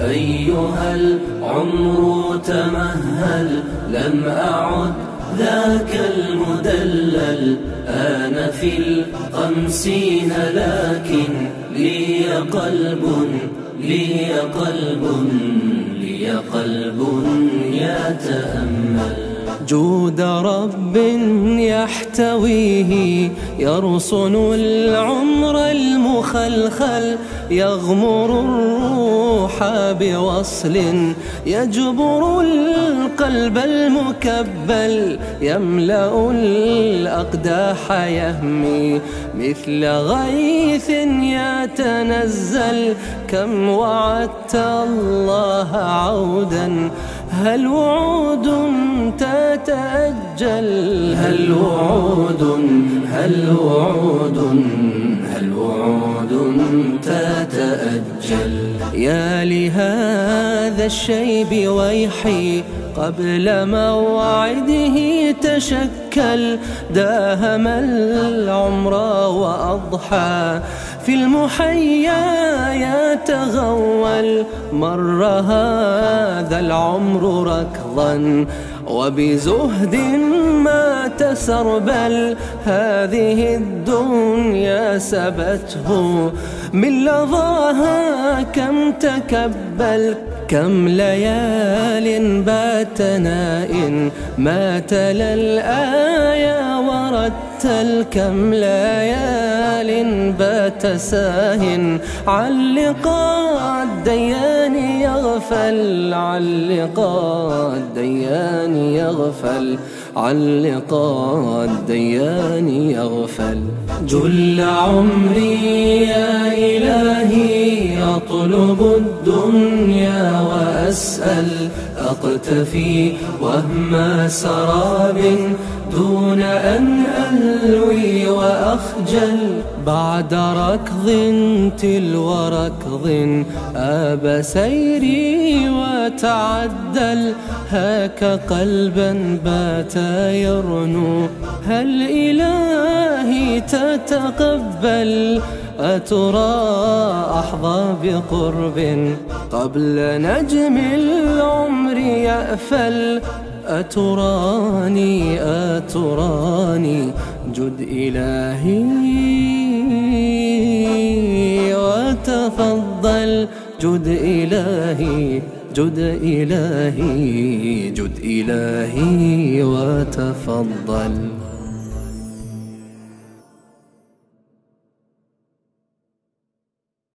أيها العمر تمهل، لم أعد ذاك المدلل. أنا في 50 لكن لي قلب يتأمل. جود رب يحتويه يرصن العمر المخلخل، يغمر الروح بوصل يجبر القلب المكبل، يملأ الأقداح يهمي مثل غيث يتنزل. كم وعدت الله عودا، هل وعود تتأجل؟ هل وعود تتأجل؟ يا لهذا الشيب ويحي، قبل موعده تشكل. داهم العمر وأضحى في المحيا يتغول. مر هذا العمر ركضا وبزهد ما تسربل. هذه الدنيا سبته من لظاها كم تكبل. كم ليال بات نائم ما تلا الآية ورتل. كم ليال بات ساهٍ عن لقاء الديان يغفل. عن لقاء الديان يغفل. عن لقاء الديان يغفل. جل عمري يا إلهي أطلب الدنيا وأسأل، أقتفي وهم سراب دون أن ألوي وأخجل. بعد ركض تلو ركض آب سيري وتعدل. هاك قلبا بات يرنو، هل إلهي تتقبل؟ أترى أحظى بقرب قبل نجم العمر يأفل. أتراني جد إلهي وتفضل. جد إلهي جد إلهي وتفضل.